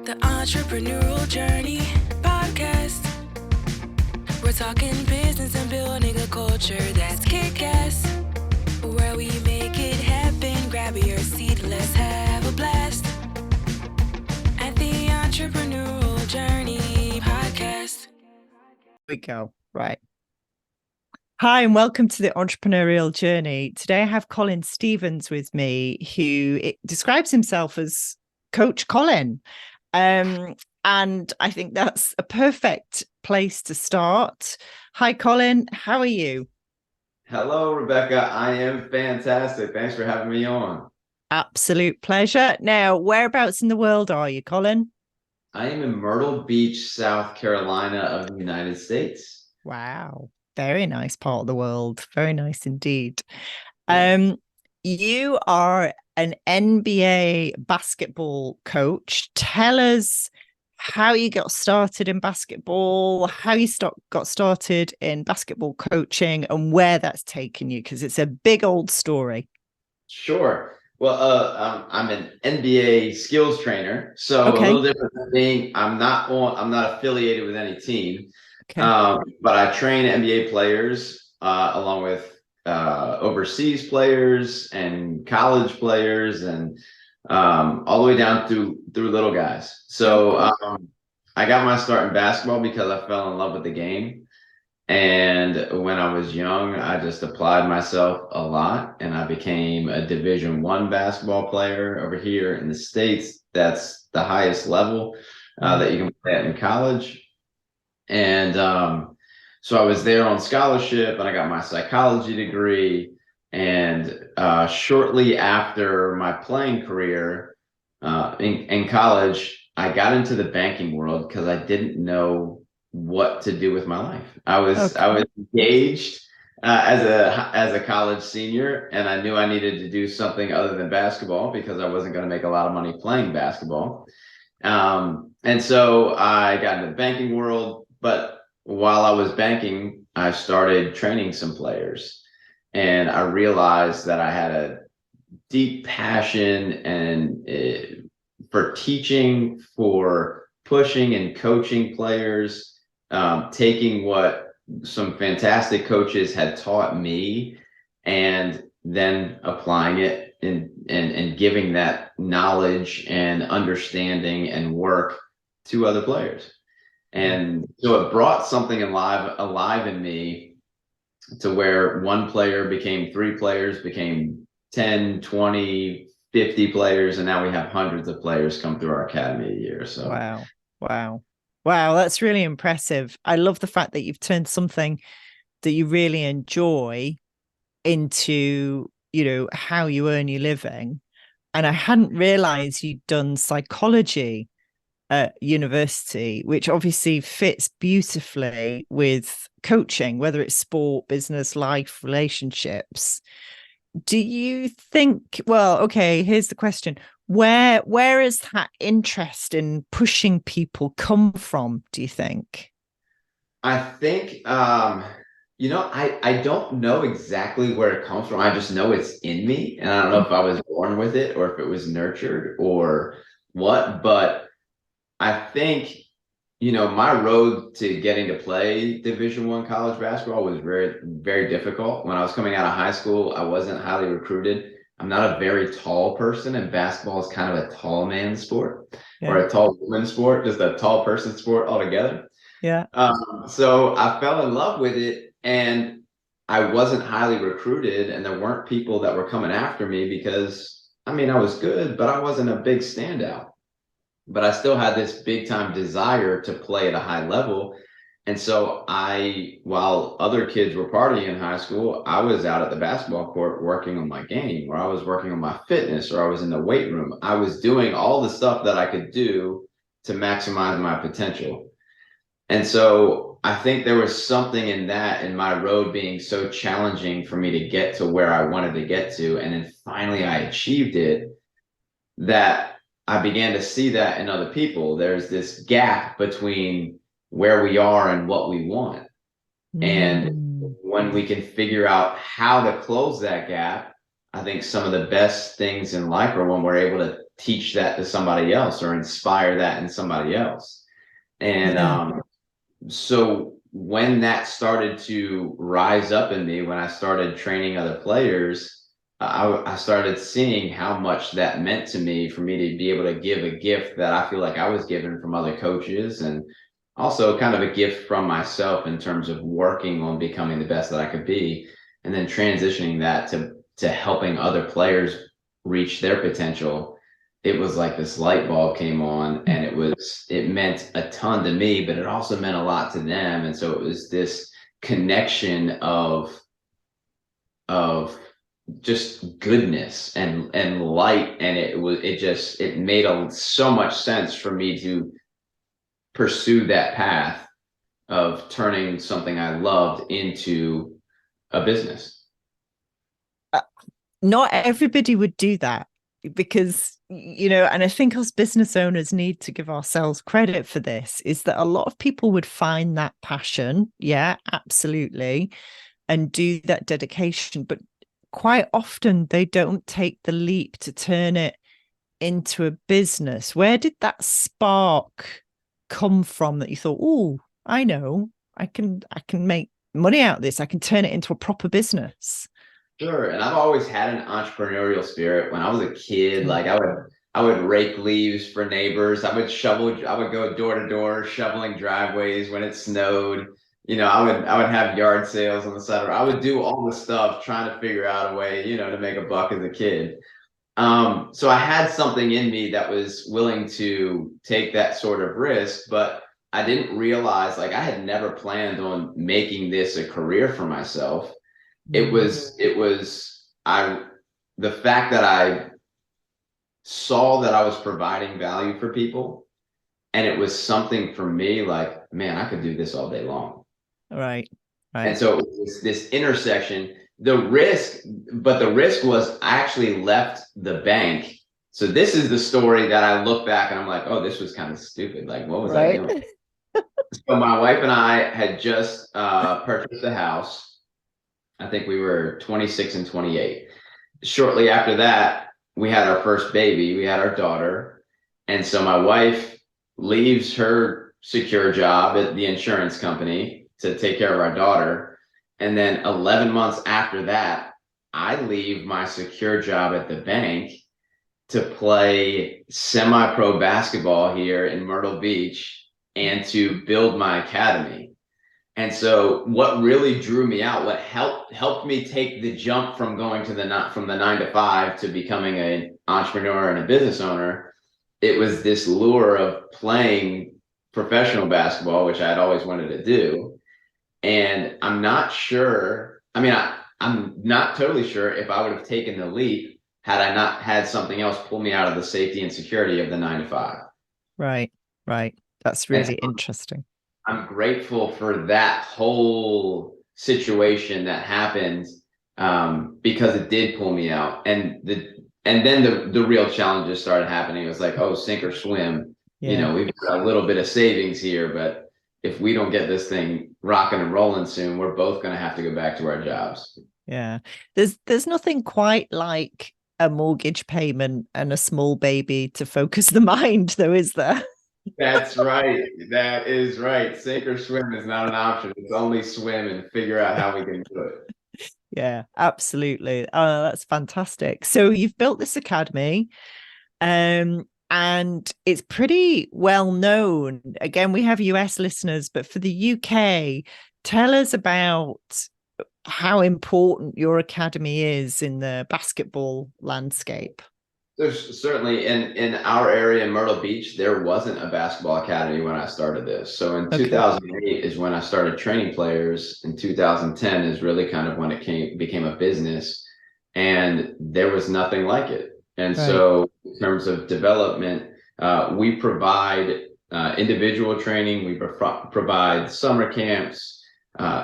The Entrepreneurial Journey podcast. We're talking business and building a culture that's kick-ass. Where we make it happen, grab your seat, let's have a blast. At the Entrepreneurial Journey podcast. We go. Right. Hi, and welcome to the Entrepreneurial Journey. Today I have Colin Sevens with me, who describes himself as Coach Colin. And I think that's a perfect place to start. Hi, Colin. How are you? Hello, Rebecca. I am fantastic. Thanks for having me on. Absolute pleasure. Now, whereabouts in the world are you, Colin? I am in Myrtle Beach, South Carolina of the United States. Wow. Very nice part of the world. Very nice indeed. Yeah. You are an NBA basketball coach. Tell us how you got started in basketball, how you got started in basketball coaching, and where that's taken you, because it's a big old story. Sure. Well, I'm an NBA skills trainer, so Okay. a little different than being. I'm not affiliated with any team, Okay. but I train NBA players along with overseas players and college players and all the way down through little guys. So I got my start in basketball because I fell in love with the game. And when I was young, I just applied myself a lot and I became a Division I basketball player over here in the States. That's the highest level that you can play at in college. And so I was there on scholarship and I got my psychology degree. And shortly after my playing career in college, I got into the banking world because I didn't know what to do with my life. I was engaged as a college senior, and I knew I needed to do something other than basketball because I wasn't going to make a lot of money playing basketball. And so I got into the banking world, but while I was banking, I started training some players, and I realized that I had a deep passion and for teaching, for pushing and coaching players, taking what some fantastic coaches had taught me and then applying it and giving that knowledge and understanding and work to other players. And so it brought something alive in me to where one player became three players, became 10, 20, 50 players, and now we have hundreds of players come through our academy a year. So Wow, that's really impressive. I love the fact that you've turned something that you really enjoy into, how you earn your living. And I hadn't realized you'd done psychology at university, which obviously fits beautifully with coaching, whether it's sport, business, life, relationships. Do you think, well, okay, here's the question. Where is that interest in pushing people come from, do you think? I think, I don't know exactly where it comes from. I just know it's in me. And I don't know if I was born with it or if it was nurtured or what, but I think, my road to getting to play Division I college basketball was very, very difficult. When I was coming out of high school, I wasn't highly recruited. I'm not a very tall person, and basketball is kind of a tall man sport or a tall woman sport, just a tall person sport altogether. Yeah. So I fell in love with it, and I wasn't highly recruited, and there weren't people that were coming after me because, I was good, but I wasn't a big standout. But I still had this big time desire to play at a high level. And so while other kids were partying in high school, I was out at the basketball court working on my game, or I was working on my fitness, or I was in the weight room. I was doing all the stuff that I could do to maximize my potential. And so I think there was something in that, in my road being so challenging for me to get to where I wanted to get to. And then finally I achieved it, that I began to see that in other people. There's this gap between where we are and what we want. And when we can figure out how to close that gap, I think some of the best things in life are when we're able to teach that to somebody else or inspire that in somebody else. And so when that started to rise up in me, when I started training other players, I started seeing how much that meant to me, for me to be able to give a gift that I feel like I was given from other coaches, and also kind of a gift from myself in terms of working on becoming the best that I could be, and then transitioning that to helping other players reach their potential. It was like this light bulb came on, and it meant a ton to me, but it also meant a lot to them. And so it was this connection of just goodness and light, and it made so much sense for me to pursue that path of turning something I loved into a business. Not everybody would do that, because, and I think us business owners need to give ourselves credit for this, is that a lot of people would find that passion, yeah, absolutely, and do that dedication, but quite often they don't take the leap to turn it into a business. Where did that spark come from that you thought, oh, I know, I can make money out of this, I can turn it into a proper business? Sure. And I've always had an entrepreneurial spirit. When I was a kid, like I would rake leaves for neighbors. I would go door to door shoveling driveways when it snowed. I would have yard sales on the side. I would do all the stuff trying to figure out a way, to make a buck as a kid. So I had something in me that was willing to take that sort of risk, but I didn't realize, like, I had never planned on making this a career for myself. The fact that I saw that I was providing value for people, and it was something for me, like, man, I could do this all day long. Right. And so it was this intersection. The risk was I actually left the bank. So this is the story that I look back and I'm like, oh, this was kind of stupid. Like, what was I doing? So my wife and I had just purchased a house. I think we were 26 and 28. Shortly after that, we had our first baby. We had our daughter. And so my wife leaves her secure job at the insurance company to take care of our daughter. And then 11 months after that, I leave my secure job at the bank to play semi-pro basketball here in Myrtle Beach and to build my academy. And so what really drew me out, what helped me take the jump from going from the 9 to 5 to becoming an entrepreneur and a business owner, it was this lure of playing professional basketball, which I had always wanted to do. And I'm not sure, I'm not totally sure if I would have taken the leap had I not had something else pull me out of the safety and security of the 9 to 5. Right. That's really interesting. I'm grateful for that whole situation that happened, because it did pull me out. And then the real challenges started happening. It was like, oh, sink or swim. Yeah. We've got a little bit of savings here, but if we don't get this thing rocking and rolling soon, we're both going to have to go back to our jobs. Yeah. There's nothing quite like a mortgage payment and a small baby to focus the mind, though, is there? That's right. That is right. Sink or swim is not an option. It's only swim and figure out how we can do it. Yeah, absolutely. Oh, that's fantastic. So you've built this academy, and it's pretty well known. Again, we have US listeners, but for the UK, tell us about how important your academy is in the basketball landscape. There's certainly in our area in Myrtle Beach, there wasn't a basketball academy when I started this. So in 2008 is when I started training players. In 2010 is really kind of when it became a business, and there was nothing like it. And so in terms of development, we provide individual training, we provide summer camps,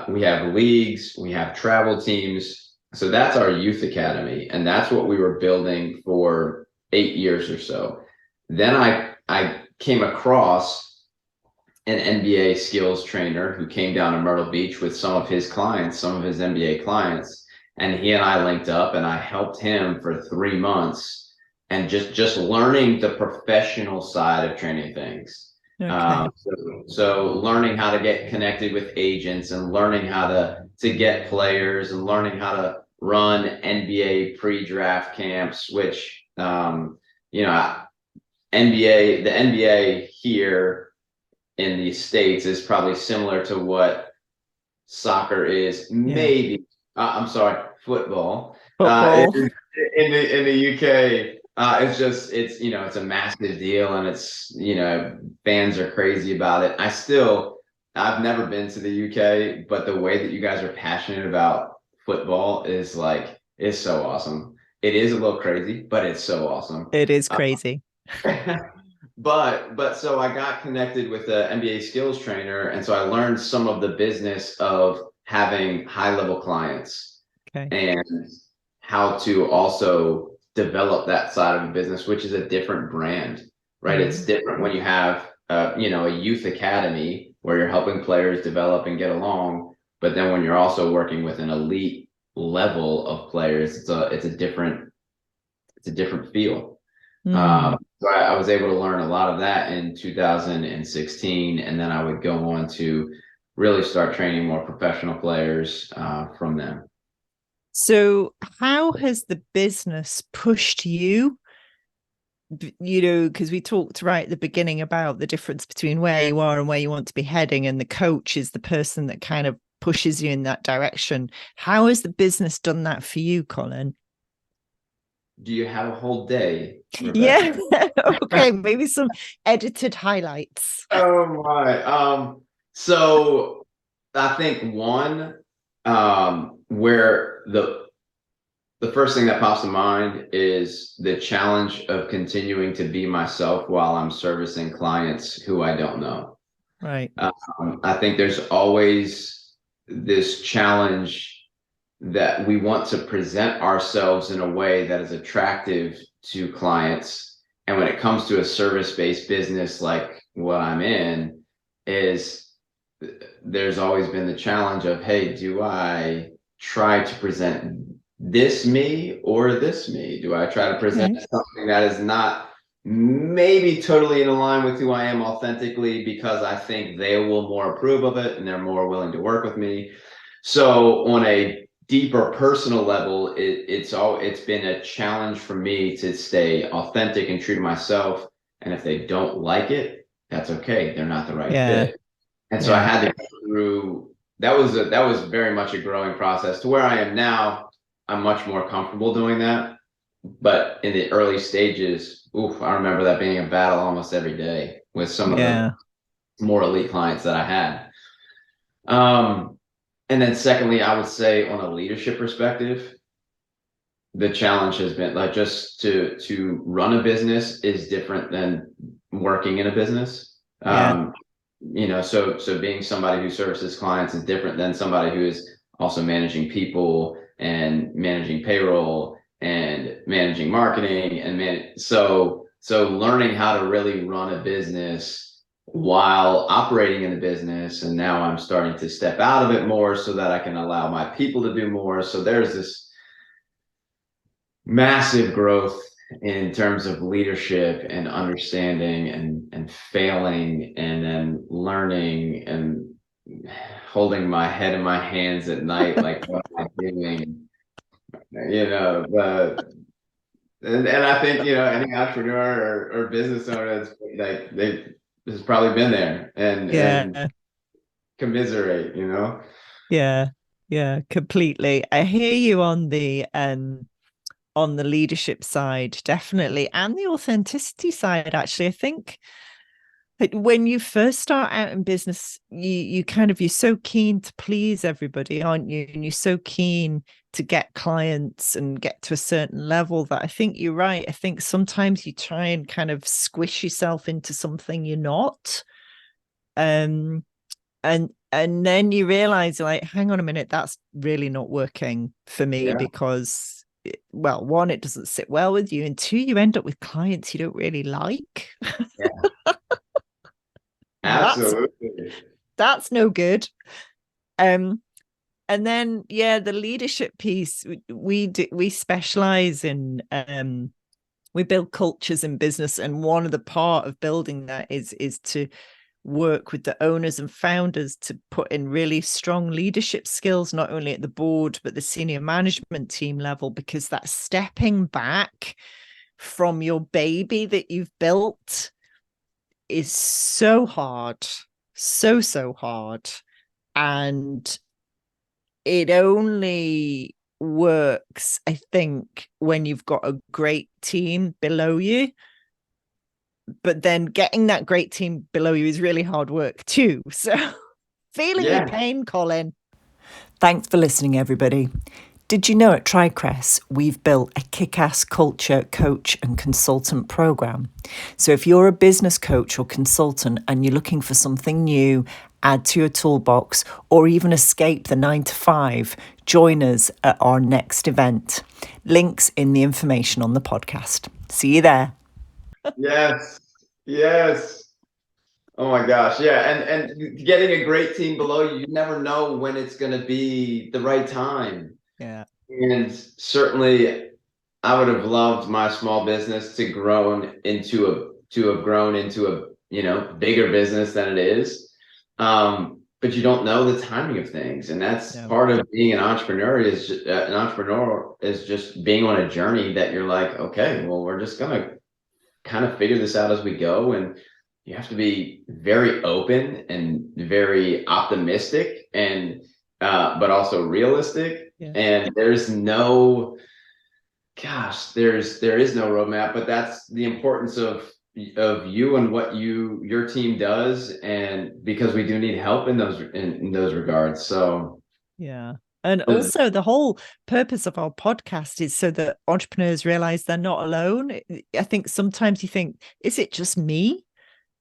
we have leagues, we have travel teams. So that's our youth academy, and that's what we were building for 8 years or so. Then I came across an NBA skills trainer who came down to Myrtle Beach with some of his clients, some of his NBA clients, and he and I linked up, and I helped him for 3 months and just learning the professional side of training things. Okay. So learning how to get connected with agents and learning how to get players and learning how to run NBA pre-draft camps, which you know, the NBA here in the States is probably similar to what soccer is, maybe. I'm sorry, football. Football. In the UK, it's a massive deal, and fans are crazy about it. I've never been to the UK, but the way that you guys are passionate about football is so awesome. It is a little crazy, but it's so awesome. It is crazy. But so I got connected with an NBA skills trainer, and so I learned some of the business of having high level clients and how to also develop that side of the business, which is a different brand, right? It's different when you have a youth academy where you're helping players develop and get along, but then when you're also working with an elite level of players, it's a different feel. So I was able to learn a lot of that in 2016, and then I would go on to really start training more professional players from them. So how has the business pushed you? Because we talked right at the beginning about the difference between where you are and where you want to be heading, and the coach is the person that kind of pushes you in that direction. How has the business done that for you, Colin? Do you have a whole day, Rebecca? Yeah. Okay, maybe some edited highlights. Oh my. So I think one, where the first thing that pops to mind is the challenge of continuing to be myself while I'm servicing clients who I don't know. Right. I think there's always this challenge that we want to present ourselves in a way that is attractive to clients. And when it comes to a service-based business like what I'm in, there's always been the challenge of, hey, do I try to present this me or this me? Do I try to present something that is not maybe totally in line with who I am authentically because I think they will more approve of it and they're more willing to work with me? So on a deeper personal level, it's been a challenge for me to stay authentic and true to myself. And if they don't like it, that's okay. They're not the right fit. And so I had to go through that was very much a growing process to where I am now. I'm much more comfortable doing that. But in the early stages, I remember that being a battle almost every day with some of the more elite clients that I had. And then secondly, I would say on a leadership perspective, the challenge has been just to run a business is different than working in a business. So being somebody who services clients is different than somebody who is also managing people and managing payroll and managing marketing and so learning how to really run a business while operating in the business. And now I'm starting to step out of it more so that I can allow my people to do more. So there's this massive growth in terms of leadership and understanding and failing and then learning and holding my head in my hands at night, like what am I doing? And I think, any entrepreneur or business owner that's like has probably been there and commiserate, Yeah, completely. I hear you on the leadership side, definitely, and the authenticity side. Actually, I think when you first start out in business, you're so keen to please everybody, aren't you? And you're so keen to get clients and get to a certain level that I think you're right. I think sometimes you try and kind of squish yourself into something you're not. And then you realize, like, hang on a minute, that's really not working for me because, well, one, it doesn't sit well with you, and two, you end up with clients you don't really like. Absolutely. That's no good. And then the leadership piece, we specialize in We build cultures in business, and one of the part of building that is to work with the owners and founders to put in really strong leadership skills, not only at the board but the senior management team level, because that stepping back from your baby that you've built is so hard, so hard. And it only works, I think, when you've got a great team below you. But then getting that great team below you is really hard work too. So feeling your pain, Colin. Thanks for listening, everybody. Did you know at TriCrest, we've built a kick-ass culture, coach and consultant program. So if you're a business coach or consultant and you're looking for something new, add to your toolbox, or even escape the 9 to 5, join us at our next event. Links in the information on the podcast. See you there. Yes. Oh my gosh. Yeah. And getting a great team below you, you never know when it's going to be the right time. Yeah. And certainly I would have loved my small business to have grown into a, bigger business than it is. But you don't know the timing of things. And that's part of being an entrepreneur is just being on a journey that you're like, okay, well, we're just going to kind of figure this out as we go. And you have to be very open and very optimistic and but also realistic. Yeah. And there is no roadmap, but that's the importance of you and what your team does, and because we do need help in those regards. So yeah. And also the whole purpose of our podcast is so that entrepreneurs realize they're not alone. I think sometimes you think, is it just me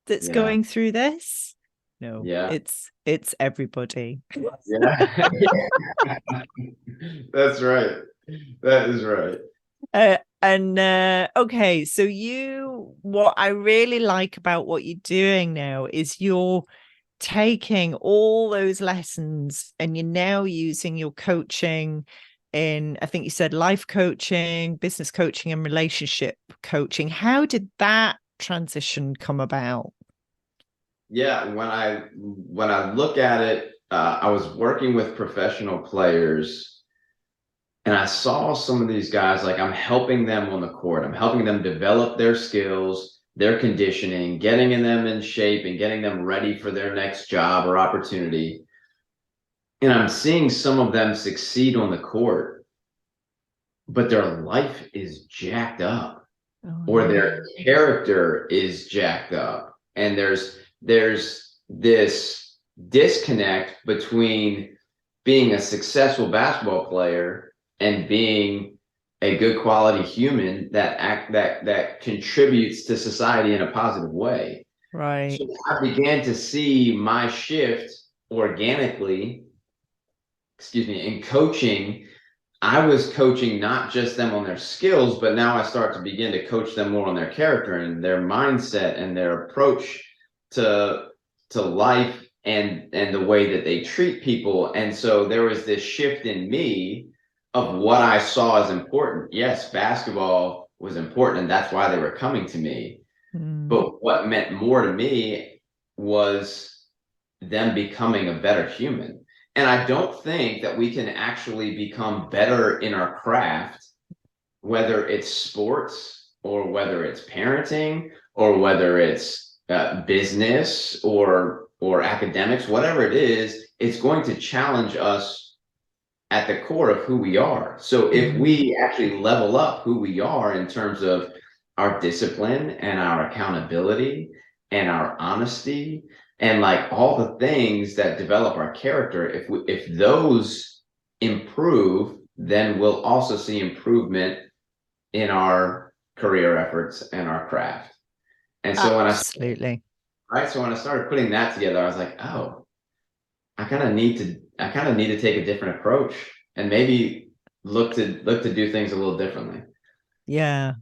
that's going through this? No, it's everybody. Yeah. That's right. That is right. Okay, so what I really like about what you're doing now is you're taking all those lessons and you're now using your coaching in, I think you said, life coaching, business coaching, and relationship coaching. How did that transition come about? Yeah, when I look at it, I was working with professional players, and I saw some of these guys, like I'm helping them on the court. I'm helping them develop their skills, their conditioning, getting them in shape and getting them ready for their next job or opportunity. And I'm seeing some of them succeed on the court, but their life is jacked up, or their character is jacked up. And there's this disconnect between being a successful basketball player and being a good quality human that contributes to society in a positive way. Right. So I began to see my shift organically, in coaching. I was coaching not just them on their skills, but now I start to begin to coach them more on their character and their mindset and their approach to life and the way that they treat people. And so there was this shift in me of what I saw as important. Yes, basketball was important, and that's why they were coming to me. But what meant more to me was them becoming a better human. And I don't think that we can actually become better in our craft, whether it's sports or whether it's parenting or whether it's business or academics, whatever it is, it's going to challenge us at the core of who we are. So if we actually level up who we are in terms of our discipline and our accountability and our honesty and like all the things that develop our character, if those improve, then we'll also see improvement in our career efforts and our craft. And so Absolutely. So when I started putting that together, I was like, oh, I kind of need to take a different approach and maybe look to do things a little differently. Yeah.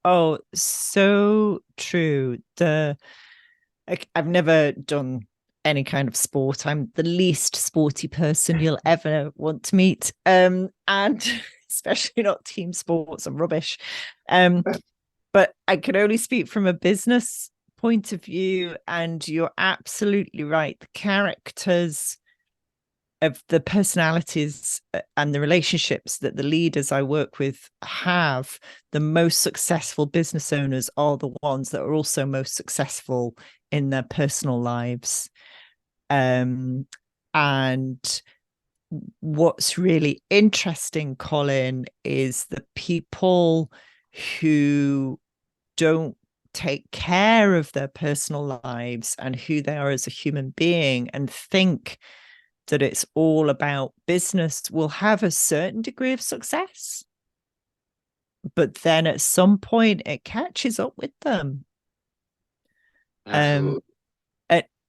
Oh, so true. I've never done any kind of sport. I'm the least sporty person you'll ever want to meet. And especially not team sports. I'm rubbish. But I can only speak from a business point of view, and you're absolutely right. The characters of the personalities and the relationships that the leaders I work with have, the most successful business owners are the ones that are also most successful in their personal lives. And what's really interesting, Colin, is the people who don't take care of their personal lives and who they are as a human being and think that it's all about business will have a certain degree of success. But then at some point it catches up with them. Absolutely.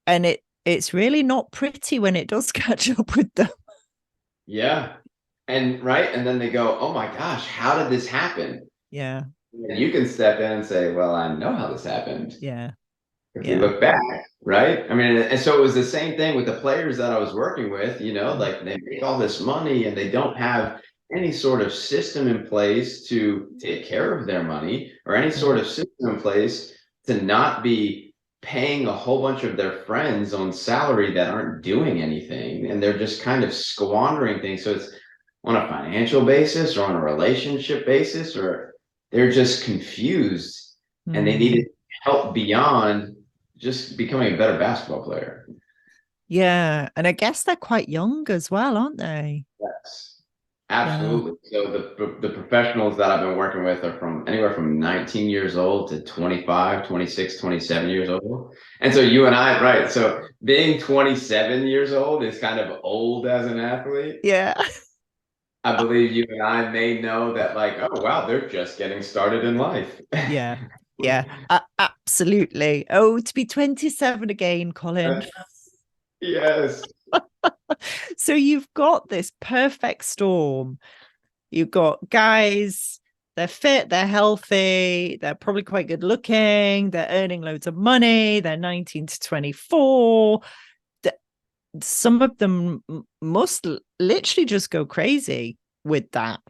And it's really not pretty when it does catch up with them. Yeah. And right. And then they go, oh my gosh, how did this happen? Yeah. And you can step in and say, well, I know how this happened. Yeah. If we look back, right? I mean, and so it was the same thing with the players that I was working with, like they make all this money and they don't have any sort of system in place to take care of their money or any sort of system in place to not be paying a whole bunch of their friends on salary that aren't doing anything. And they're just kind of squandering things. So it's on a financial basis or on a relationship basis, or they're just confused and they needed help beyond just becoming a better basketball player. Yeah. And I guess they're quite young as well, aren't they? Yes, absolutely. Yeah. So the professionals that I've been working with are from anywhere from 19 years old to 25, 26, 27 years old. And so you and I, right. So being 27 years old is kind of old as an athlete. Yeah. I believe you and I may know that, like, oh, wow, they're just getting started in life. Yeah. Yeah, absolutely. Oh, to be 27 again, Colin. Yes. So you've got this perfect storm. You've got guys, they're fit, they're healthy, they're probably quite good looking, they're earning loads of money, they're 19 to 24. Some of them must literally just go crazy with that.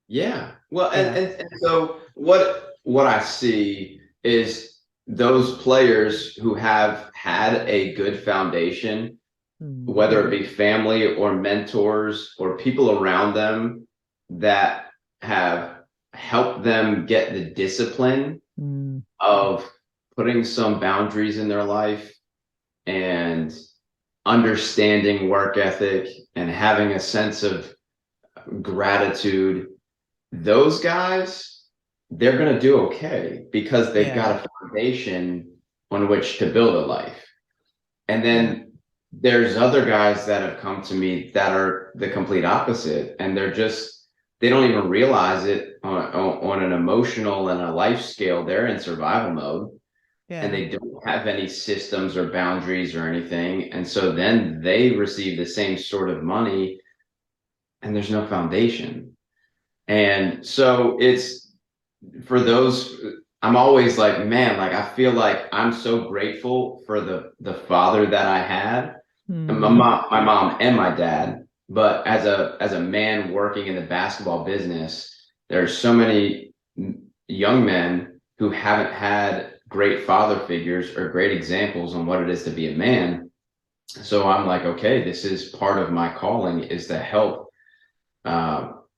Yeah. Well, and so what I see is those players who have had a good foundation, whether it be family or mentors or people around them that have helped them get the discipline of putting some boundaries in their life and understanding work ethic and having a sense of gratitude. Those guys, they're going to do okay because they've got a foundation on which to build a life. And then there's other guys that have come to me that are the complete opposite. And they don't even realize it on an emotional and a life scale. They're in survival mode and they don't have any systems or boundaries or anything. And so then they receive the same sort of money and there's no foundation. And so it's for those, I'm always like, man, like I feel like I'm so grateful for the father that I had, my mom and my dad. But as a man working in the basketball business, there's so many young men who haven't had great father figures or great examples on what it is to be a man. So I'm like, okay, this is part of my calling, is to help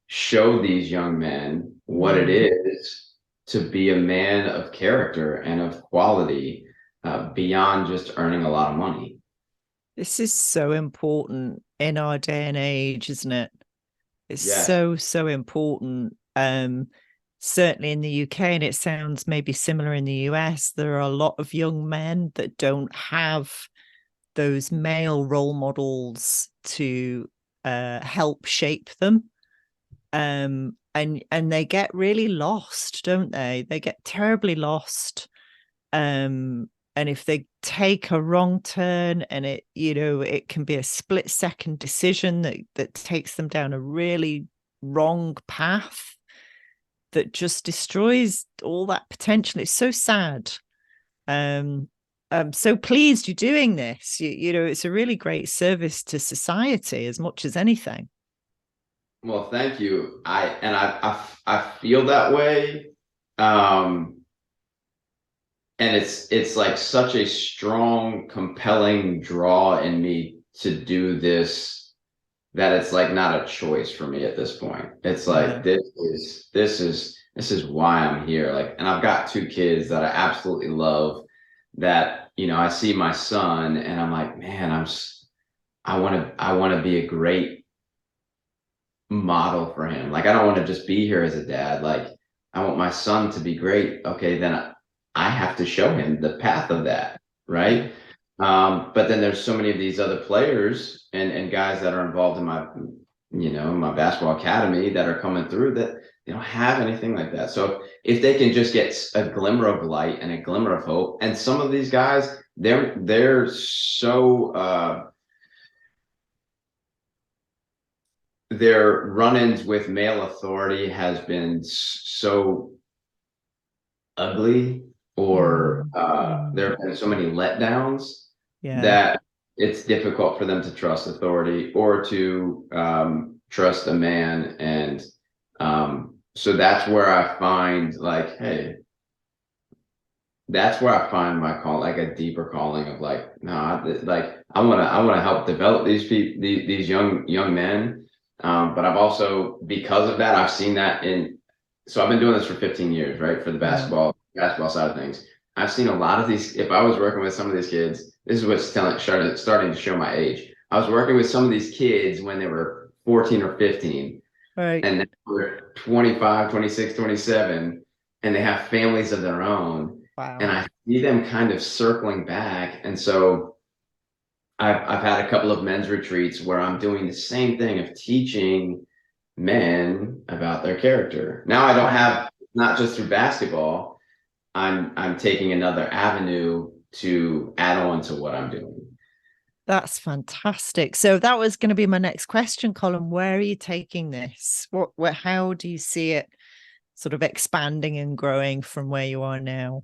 show these young men what it is to be a man of character and of quality beyond just earning a lot of money. This is so important in our day and age, isn't it? It's so important. Certainly in the UK, and it sounds maybe similar in the US, there are a lot of young men that don't have those male role models to help shape them. And they get really lost, don't they? They get terribly lost. And if they take a wrong turn and it can be a split-second decision that takes them down a really wrong path that just destroys all that potential. It's so sad. I'm so pleased you're doing this. It's a really great service to society as much as anything. Well, thank you. I feel that way. And it's like such a strong, compelling draw in me to do this that it's like not a choice for me at this point. It's like Yeah. this is why I'm here. Like, and I've got two kids that I absolutely love that, I see my son and I'm like, man, I want to be a great model for him. Like, I don't want to just be here as a dad. Like, I want my son to be great. Okay, then I have to show him the path of that, right? But then there's so many of these other players and guys that are involved in my basketball academy that are coming through that they don't have anything like that. So if they can just get a glimmer of light and a glimmer of hope, and some of these guys, they're so their run-ins with male authority has been so ugly, or there have been so many letdowns Yeah. that it's difficult for them to trust authority or to trust a man. And so that's where I find like, hey, that's where I find my call, like a deeper calling of like, no, like I want to help develop these people, these young men. But I've also, because of that, I've seen that so I've been doing this for 15 years, right? For the Yeah. basketball side of things. I've seen a lot of these. If I was working with some of these kids, this is what's starting to show my age. I was working with some of these kids when they were 14 or 15, Right. and then we're 25, 26, 27, and they have families of their own. And Wow. I see them kind of circling back. And so I've had a couple of men's retreats where I'm doing the same thing of teaching men about their character. Now I don't have, not just through basketball, I'm taking another avenue to add on to what I'm doing. That's fantastic. So that was going to be my next question, Colin. Where are you taking this? How do you see it sort of expanding and growing from where you are now?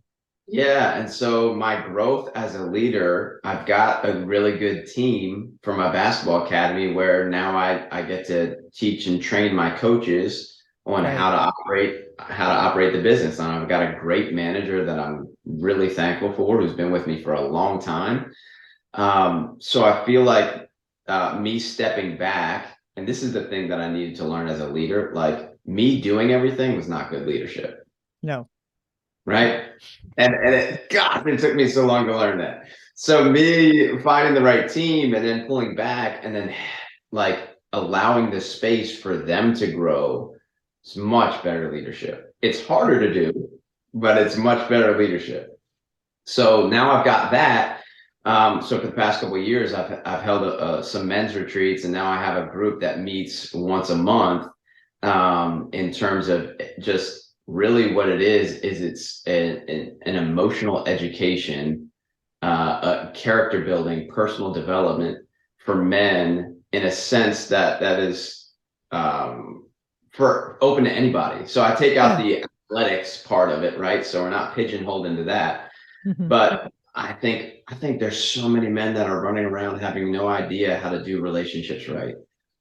Yeah, and so my growth as a leader, I've got a really good team for my basketball academy where now I get to teach and train my coaches on Right. how to operate the business. And I've got a great manager that I'm really thankful for, who's been with me for a long time. So I feel like me stepping back, and this is the thing that I needed to learn as a leader, like me doing everything was not good leadership. No. Right. God, it took me so long to learn that. So me finding the right team and then pulling back and then like allowing the space for them to grow is much better leadership. It's harder to do, but it's much better leadership. So now I've got that. So for the past couple of years, I've held some men's retreats, and now I have a group that meets once a month. In terms of just really what it is it's an emotional education, a character building, personal development for men in a sense that is for open to anybody. So I take out the athletics part of it, right? So we're not pigeonholed into that. But I think there's so many men that are running around having no idea how to do relationships right.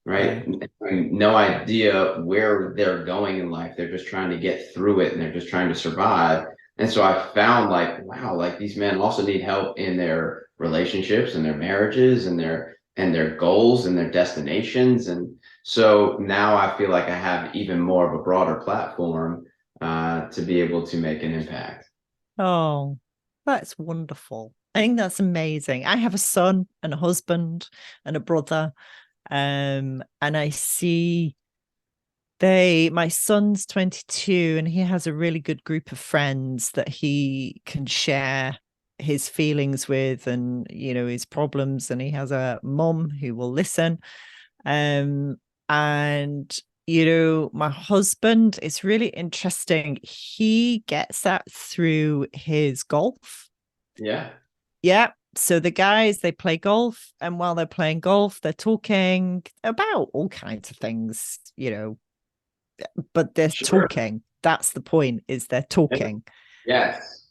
Right. No idea where they're going in life. They're just trying to get through it and they're just trying to survive. And so I found like, wow, like these men also need help in their relationships and their marriages and their goals and their destinations. And so now I feel like I have even more of a broader platform to be able to make an impact. Oh, that's wonderful. I think that's amazing. I have a son and a husband and a brother. And I see my son's 22 and he has a really good group of friends that he can share his feelings with and, his problems. And he has a mum who will listen. And, my husband, it's really interesting. He gets that through his golf. Yeah. Yeah. So the guys, they play golf, and while they're playing golf, they're talking about all kinds of things, but they're Sure. talking. That's the point, is they're talking. Yes.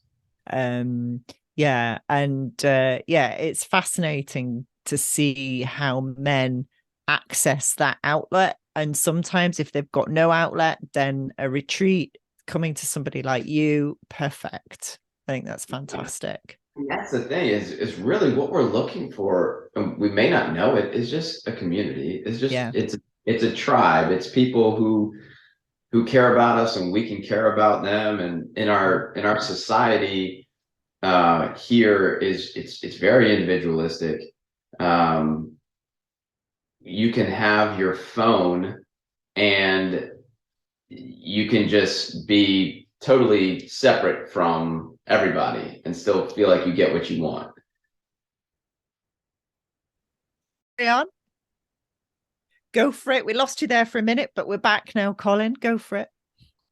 Yeah. And it's fascinating to see how men access that outlet. And sometimes if they've got no outlet, then a retreat, coming to somebody like you, perfect. I think that's fantastic. And that's the thing is really what we're looking for. And we may not know it, is just a community. It's just Yeah. it's a tribe. It's people who care about us and we can care about them. And in our society here is it's very individualistic. You can have your phone and you can just be totally separate from everybody and still feel like you get what you want. Carry on. Go for it. We lost you there for a minute, but we're back now, Colin. Go for it.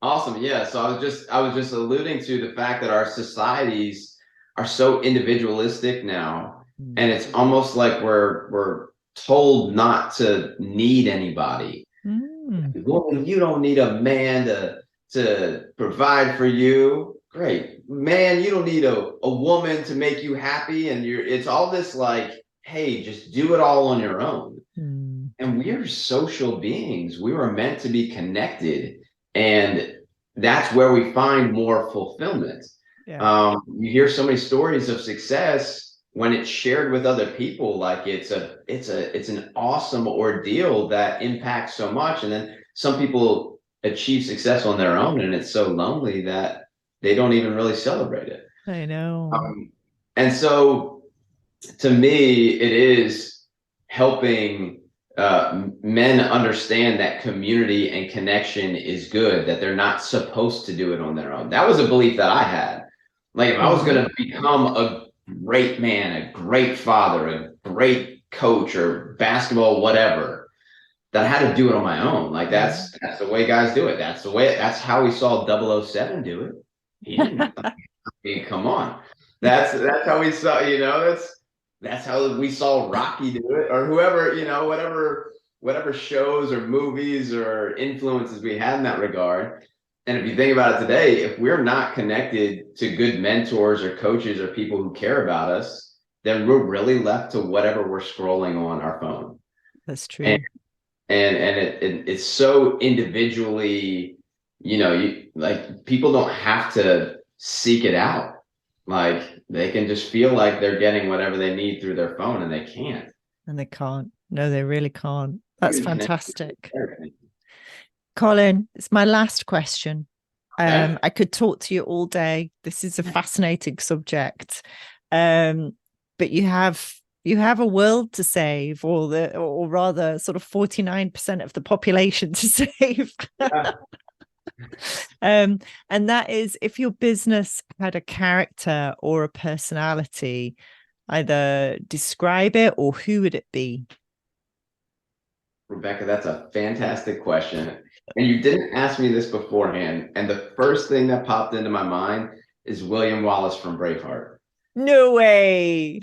Awesome. Yeah. So I was just alluding to the fact that our societies are so individualistic now, and it's almost like we're told not to need anybody. Woman, you don't need a man to provide for you. Great. Man, you don't need a woman to make you happy. And it's all this like, hey, just do it all on your own. And we are social beings. We were meant to be connected. And that's where we find more fulfillment. Yeah. You hear so many stories of success when it's shared with other people, like it's an awesome ordeal that impacts so much. And then some people achieve success on their own, and it's so lonely that they don't even really celebrate it. I know. And so to me, it is helping men understand that community and connection is good, that they're not supposed to do it on their own. That was a belief that I had. Like if I was going to become a great man, a great father, a great coach or basketball, whatever, that I had to do it on my own. Like that's the way guys do it. That's how we saw 007 do it. He didn't. I mean, come on. That's how we saw, that's how we saw Rocky do it, or whoever, whatever shows or movies or influences we had in that regard. And if you think about it today, if we're not connected to good mentors or coaches or people who care about us, then we're really left to whatever we're scrolling on our phone. That's true. And it's so individually, like people don't have to seek it out. Like they can just feel like they're getting whatever they need through their phone, and they can't. And they can't. No, they really can't. That's fantastic. Colin, it's my last question. I could talk to you all day. This is a fascinating subject. But you have a world to save, or rather sort of 49% of the population to save. And that is, if your business had a character or a personality, either describe it or who would it be? Rebecca, that's a fantastic question. And you didn't ask me this beforehand. And the first thing that popped into my mind is William Wallace from Braveheart. No way.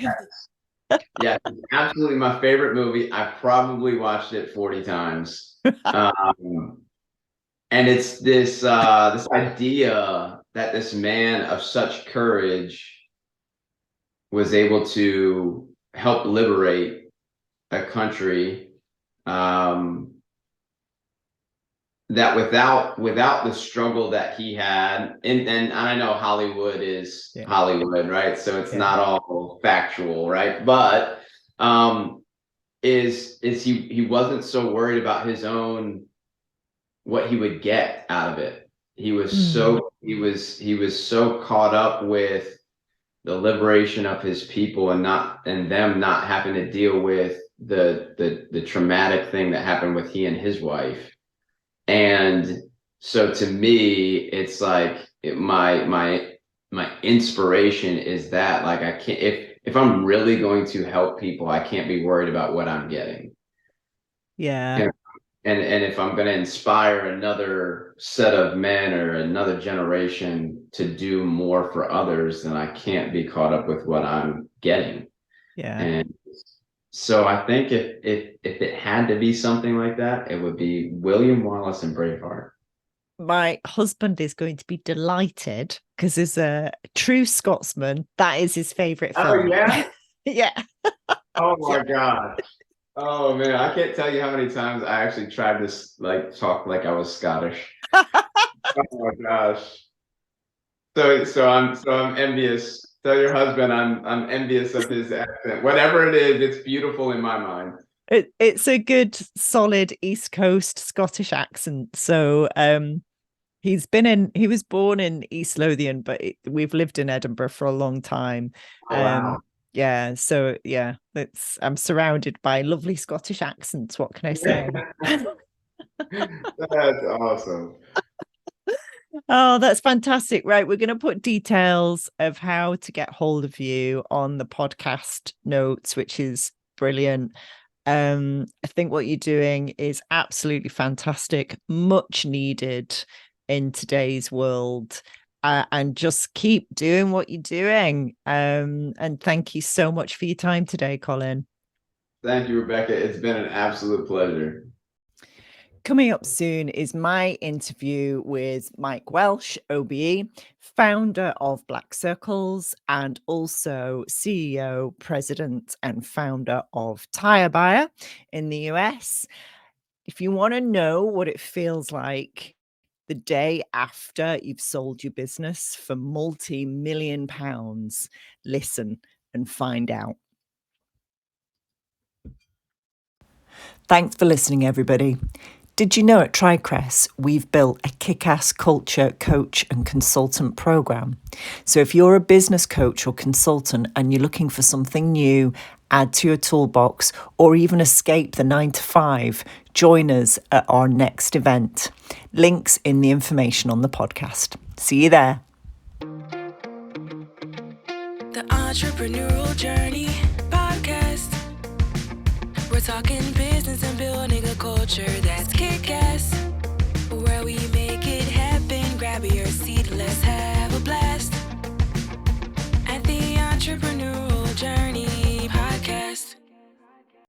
Yeah, it's absolutely my favorite movie. I probably watched it 40 times. And it's this idea that this man of such courage was able to help liberate a country that without the struggle that he had, and I know Hollywood is Hollywood, right? So it's not all factual, right? But is he wasn't so worried about his own, what he would get out of it. He was he was so caught up with the liberation of his people and them not having to deal with the traumatic thing that happened with he and his wife. And so to me, it's like my inspiration is that, like, I can't, if I'm really going to help people, I can't be worried about what I'm getting. Yeah. And if I'm going to inspire another set of men or another generation to do more for others, then I can't be caught up with what I'm getting. Yeah. And so I think if it had to be something like that, it would be William Wallace and Braveheart. My husband is going to be delighted because as a true Scotsman, that is his favorite film. Oh, yeah? Yeah. Oh, my God. Oh man, I can't tell you how many times I actually tried to like talk like I was Scottish. Oh my gosh. So I'm envious. Tell your husband I'm envious of his accent. Whatever it is, it's beautiful in my mind. It's a good, solid East Coast Scottish accent. So he was born in East Lothian, but we've lived in Edinburgh for a long time. Oh wow. Yeah, so yeah, I'm surrounded by lovely Scottish accents. What can I say? That's awesome. Oh, that's fantastic. Right. We're going to put details of how to get hold of you on the podcast notes, which is brilliant. I think what you're doing is absolutely fantastic, much needed in today's world. And just keep doing what you're doing. And thank you so much for your time today, Colin. Thank you, Rebecca. It's been an absolute pleasure. Coming up soon is my interview with Mike Welsh, OBE, founder of Black Circles, and also CEO, president, and founder of Tire Buyer in the US. If you want to know what it feels like the day after you've sold your business for multi-million pounds, listen and find out. Thanks for listening, everybody. Did you know at TriCrest, we've built a kick-ass culture coach and consultant program? So if you're a business coach or consultant and you're looking for something new, add to your toolbox, or even escape the 9 to 5, join us at our next event. Links in the information on the podcast. See you there. The Entrepreneurial Journey podcast. We're talking business and building a culture that's kick-ass. Where we make it happen. Grab your seat, let's have a blast.